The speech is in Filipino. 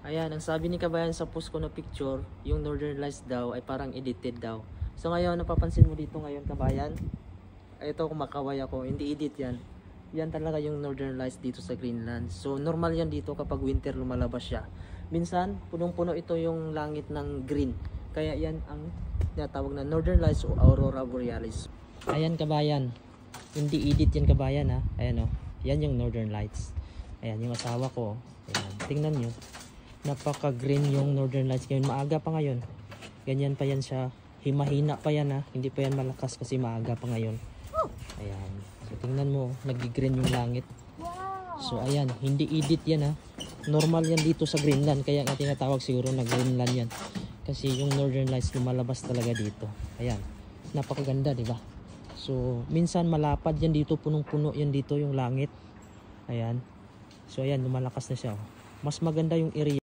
Ayan, ang sabi ni Kabayan sa post ko na picture, yung Northern Lights daw ay parang edited daw. So ngayon, napapansin mo dito ngayon, Kabayan, ito kumakaway ako, hindi edit yan. Yan talaga yung Northern Lights dito sa Greenland. So normal yan dito kapag winter lumalabas siya. Minsan, punong-puno ito yung langit ng green. Kaya yan ang tinatawag na Northern Lights o Aurora Borealis. Ayan, Kabayan, hindi edit yan, Kabayan, ha. Ayan, oh. Yan yung Northern Lights. Ayan, yung asawa ko. Ayan, tingnan nyo. Napaka green yung Northern Lights ngayon. Maaga pa ngayon. Ganyan pa yan siya. Himahina pa yan, ha. Hindi pa yan malakas kasi maaga pa ngayon. Ayan. So tingnan mo, nag-green yung langit. So ayan, hindi edit yan, ha. Normal yan dito sa Greenland. Kaya nga tinatawag siguro na Greenland yan. Kasi yung Northern Lights lumalabas talaga dito. Ayan. Napakaganda, di ba? So minsan malapad yan dito, punong-puno yan dito yung langit. Ayan. So ayan, lumalakas na siya, oh. Mas maganda yung area.